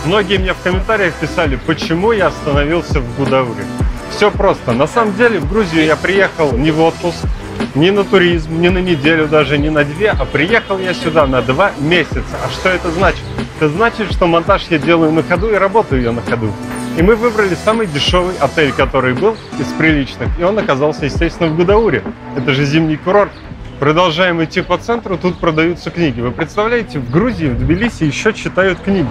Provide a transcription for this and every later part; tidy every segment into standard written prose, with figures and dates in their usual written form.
Многие мне в комментариях писали, почему я остановился в Гудауре. Все просто. На самом деле в Грузию я приехал не в отпуск, не на туризм, не на неделю, даже не на 2, а приехал я сюда на 2 месяца. А что это значит? Это значит, что монтаж я делаю на ходу и работаю я на ходу. И мы выбрали самый дешевый отель, который был из приличных. И он оказался, естественно, в Гудауре. Это же зимний курорт. Продолжаем идти по центру, тут продаются книги. Вы представляете, в Грузии, в Тбилиси еще читают книги.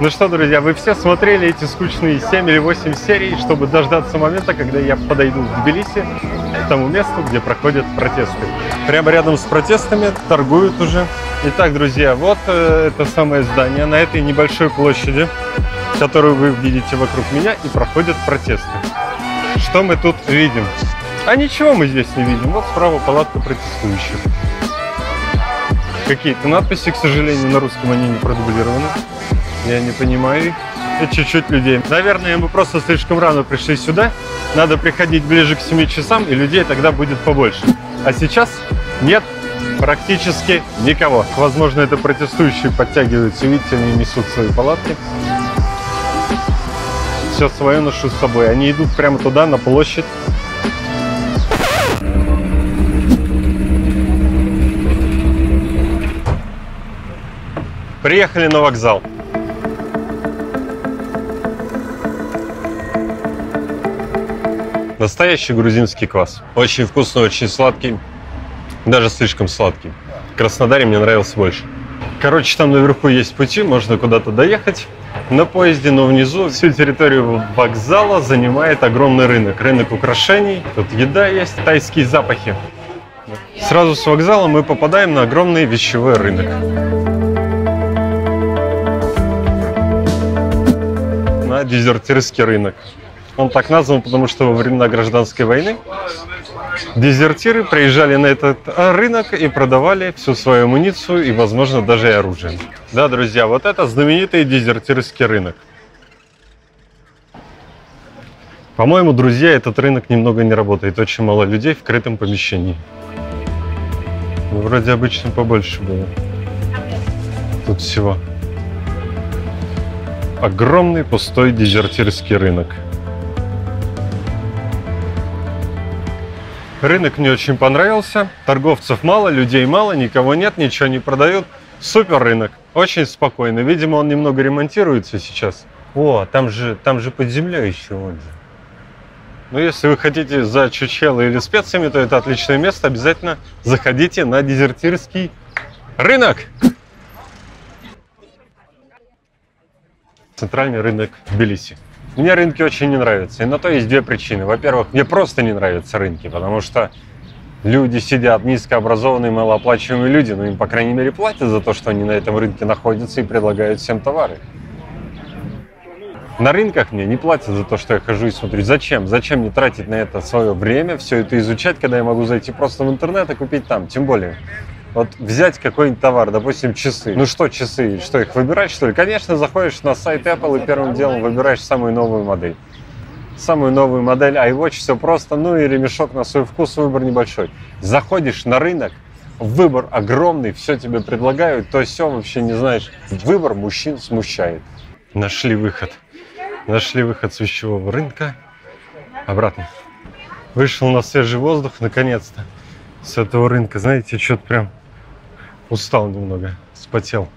Ну что, друзья, вы все смотрели эти скучные 7 или 8 серий, чтобы дождаться момента, когда я подойду в Тбилиси, к тому месту, где проходят протесты. Прямо рядом с протестами торгуют уже. Итак, друзья, вот это самое здание на этой небольшой площади, которую вы видите вокруг меня, и проходят протесты. Что мы тут видим? А ничего мы здесь не видим. Вот справа палатка протестующих. Какие-то надписи, к сожалению, на русском они не продублированы. Я не понимаю их. И чуть-чуть людей. Наверное, мы просто слишком рано пришли сюда. Надо приходить ближе к 7 часам, и людей тогда будет побольше. А сейчас нет практически никого. Возможно, это протестующие подтягиваются. Видите, они несут свои палатки. Все свое ношу с собой. Они идут прямо туда, на площадь. Приехали на вокзал. Настоящий грузинский квас. Очень вкусный, очень сладкий. Даже слишком сладкий. В Краснодаре мне нравился больше. Короче, там наверху есть пути, можно куда-то доехать на поезде, но внизу всю территорию вокзала занимает огромный рынок. Рынок украшений, тут еда есть, тайские запахи. Сразу с вокзала мы попадаем на огромный вещевой рынок. На дезертирский рынок. Он так назван, потому что во времена гражданской войны дезертиры приезжали на этот рынок и продавали всю свою амуницию и, возможно, даже и оружие. Да, друзья, вот это знаменитый дезертирский рынок. По-моему, друзья, этот рынок немного не работает. Очень мало людей в крытом помещении. Ну, вроде обычно побольше было. Тут всего. Огромный пустой дезертирский рынок. Рынок мне очень понравился, торговцев мало, людей мало, никого нет, ничего не продают. Супер рынок, очень спокойно. Видимо, он немного ремонтируется сейчас. О, там же под землей еще он же. Но если вы хотите за чучело или специями, то это отличное место. Обязательно заходите на дезертирский рынок. Центральный рынок в Тбилиси. Мне рынки очень не нравятся, и на то есть 2 причины. Во-первых, мне просто не нравятся рынки, потому что люди сидят, низкообразованные, малооплачиваемые люди, но им, по крайней мере, платят за то, что они на этом рынке находятся и предлагают всем товары. На рынках мне не платят за то, что я хожу и смотрю. Зачем? Зачем мне тратить на это свое время, все это изучать, когда я могу зайти просто в интернет и купить там? Тем более, вот взять какой-нибудь товар, допустим, часы. Ну что часы? Что, их выбирать, что ли? Конечно, заходишь на сайт Apple и первым делом выбираешь самую новую модель. Самую новую модель iWatch, все просто, ну и ремешок на свой вкус, выбор небольшой. Заходишь на рынок, выбор огромный, все тебе предлагают, то все вообще не знаешь. Выбор мужчин смущает. Нашли выход. Нашли выход с вещевого рынка. Обратно. Вышел на свежий воздух, наконец-то, с этого рынка. Знаете, что-то прям устал немного, вспотел.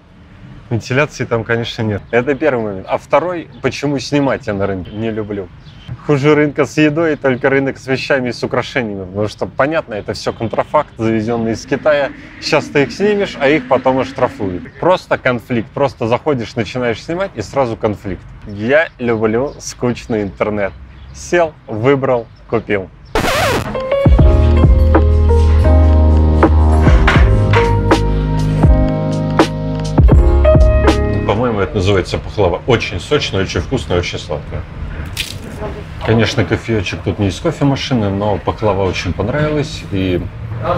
Вентиляции там, конечно, нет. Это первый момент. А второй, почему снимать я на рынке не люблю. Хуже рынка с едой, только рынок с вещами и с украшениями. Потому что, понятно, это все контрафакт, завезенный из Китая. Сейчас ты их снимешь, а их потом оштрафуют. Просто конфликт. Просто заходишь, начинаешь снимать, и сразу конфликт. Я люблю скучный интернет. Сел, выбрал, купил. По-моему, это называется пахлава. Очень сочная, очень вкусная, очень сладкая. Конечно, кофеечек тут не из кофемашины, но пахлава очень понравилась. И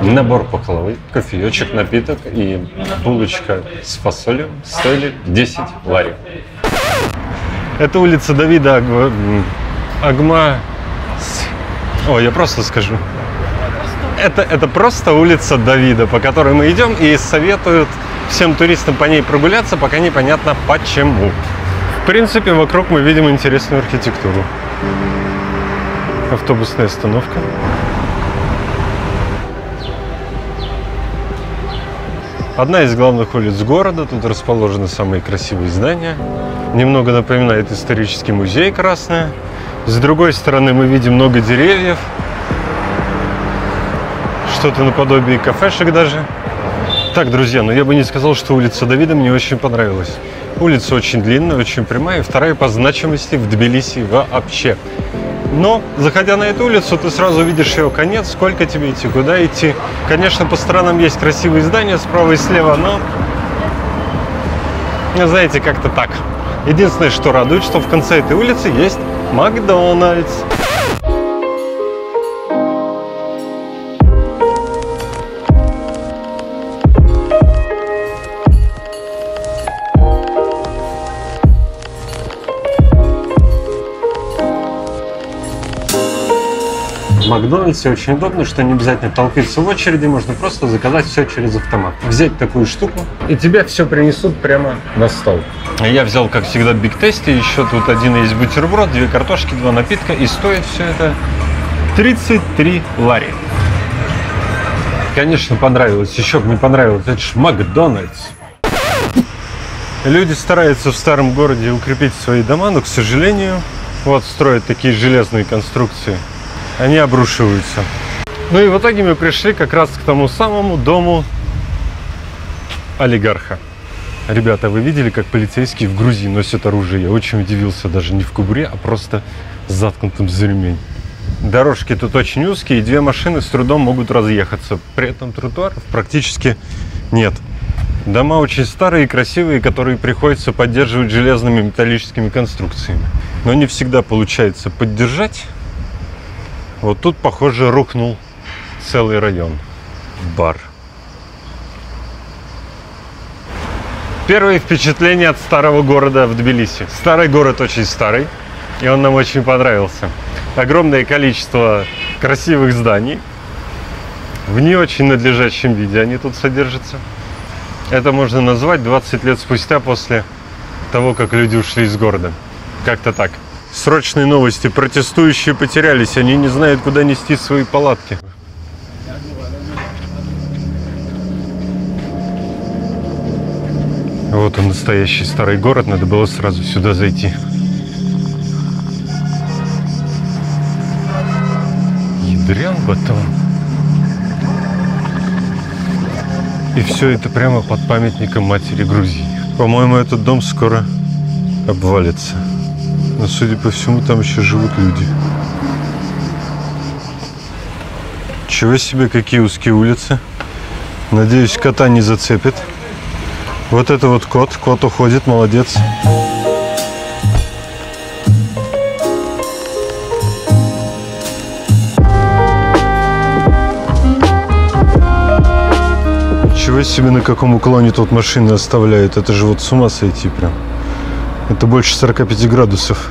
набор пахлавы, кофеечек, напиток и булочка с фасолью стоили 10 лари. Это улица Давида Агма. Ой, я просто скажу. Это просто улица Давида, по которой мы идем, и советуют всем туристам по ней прогуляться, пока непонятно почему. В принципе, вокруг мы видим интересную архитектуру. Автобусная остановка. Одна из главных улиц города, тут расположены самые красивые здания. Немного напоминает исторический музей Красное. С другой стороны мы видим много деревьев. Что-то наподобие кафешек даже. Так, друзья, но я бы не сказал, что улица Давида мне очень понравилась. Улица очень длинная, очень прямая, и вторая по значимости в Тбилиси вообще. Но, заходя на эту улицу, ты сразу видишь ее конец, сколько тебе идти, куда идти. Конечно, по сторонам есть красивые здания справа и слева, но, знаете, как-то так. Единственное, что радует, что в конце этой улицы есть Макдональдс. В Макдональдсе очень удобно, что не обязательно толпиться в очереди, можно просто заказать все через автомат. Взять такую штуку, и тебе все принесут прямо на стол. Я взял, как всегда, Биг Тести, еще тут один есть бутерброд, 2 картошки, 2 напитка, и стоит все это 33 лари. Конечно, понравилось, еще бы не понравилось, это же Макдональдс. Люди стараются в старом городе укрепить свои дома, но, к сожалению, вот строят такие железные конструкции. Они обрушиваются. Ну и в итоге мы пришли как раз к тому самому дому олигарха. Ребята, вы видели, как полицейские в Грузии носят оружие? Я очень удивился, даже не в кобуре, а просто заткнутым за ремень. Дорожки тут очень узкие, и 2 машины с трудом могут разъехаться. При этом тротуаров практически нет. Дома очень старые и красивые, которые приходится поддерживать железными металлическими конструкциями. Но не всегда получается поддержать. Вот тут, похоже, рухнул целый район. Бар. Первые впечатления от старого города в Тбилиси. Старый город очень старый, и он нам очень понравился. Огромное количество красивых зданий. В не очень надлежащем виде они тут содержатся. Это можно назвать 20 лет спустя после того, как люди ушли из города. Как-то так. Срочные новости. Протестующие потерялись. Они не знают, куда нести свои палатки. Вот он, настоящий старый город. Надо было сразу сюда зайти. Ядрен батон. И все это прямо под памятником матери Грузии. По-моему, этот дом скоро обвалится. Но, судя по всему, там еще живут люди. Чего себе, какие узкие улицы. Надеюсь, кота не зацепит. Вот это вот кот. Кот уходит, молодец. Чего себе, на каком уклоне тут машины оставляют. Это же вот с ума сойти прям. Это больше 45 градусов.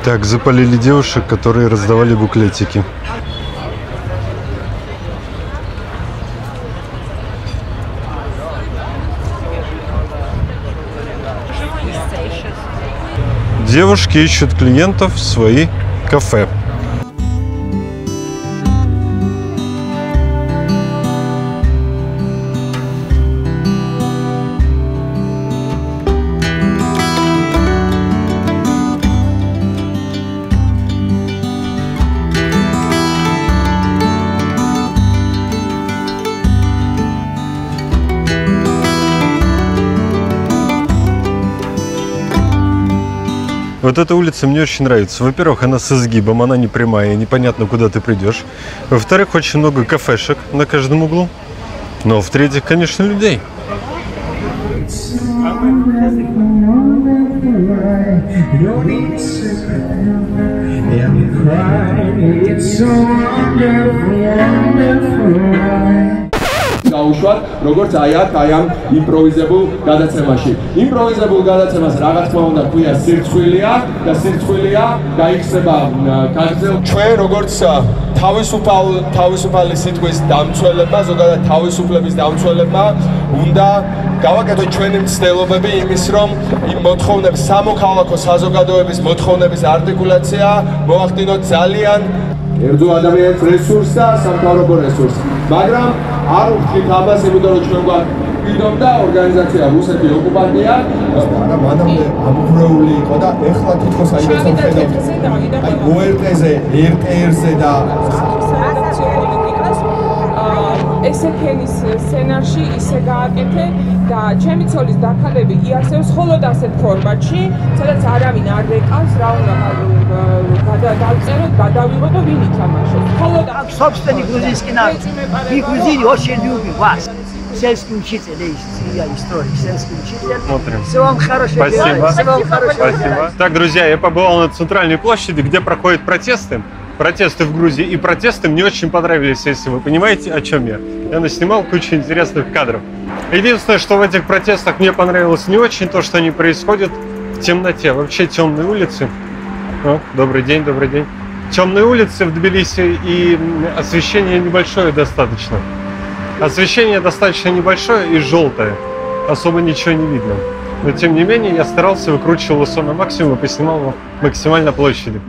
Так, запалили девушек, которые раздавали буклетики. Девушки ищут клиентов в свои кафе. Вот эта улица мне очень нравится. Во-первых, она с изгибом, она не прямая, непонятно, куда ты придешь. Во-вторых, очень много кафешек на каждом углу. Но в-третьих, конечно, людей. დაუშვათ, როგორც აი ამ იმპროვიზებულ გადაცემაში. იმპროვიზებულ გადაცემას რა თქმა უნდა ქვია სირცხვილია და სირცხვილია გაიხსნება გაგრძელ ჩვენ როგორც თავისუფალი სიტყვის დამცველებმა, ზოგადად თავისუფლების დამცველებმა უნდა გავაკეთოთ ჩვენი მცდელობები იმის, რომ იმ მოთხოვნების სამოქალაქო საზოგადოების მოთხოვნების არტიკულაცია მოახდინოთ ძალიან ერთო ადამიანის რესურსს და სამთავრობო რესურსს. მაგრამ არ ვხდით ამას, იმიტომ რომ ჩვენ გვაქვს და ორგანიზაცია რუსეთი ოკუპანტია, არა მანამდე ამღვრეული იყო და ეხლა თითქოს აი ეს ხედავთ. აი ORT-ზე, RTR-ზე და ესექენის სცენარში ისე გააკეთე და ჩემი ცოლის დაქალები იარსებს მხოლოდ ასეთ ფორმატში, სადაც არავინ არ რეკავს, რა უნდა დავწეროთ, გადავიღოთ და ვინ ითამაშოს. მხოლოდ собственный грузинский народ. И грузины очень любят вас. Сельский учитель, я историк, сельский учитель. Смотрим. Всего вам хорошего. Спасибо. Всего вам хорошего. Спасибо. Так, друзья, я побывал на центральной площади, где проходят протесты. Протесты в Грузии. И протесты мне очень понравились, если вы понимаете, о чем я. Я наснимал кучу интересных кадров. Единственное, что в этих протестах мне понравилось не очень, то, что они происходят в темноте. Вообще темные улицы. О, добрый день, добрый день. Темные улицы в Тбилиси и освещение небольшое достаточно. Освещение достаточно небольшое и желтое. Особо ничего не видно. Но тем не менее я старался, выкручивал ISO на максимум и поснимал его максимально площади.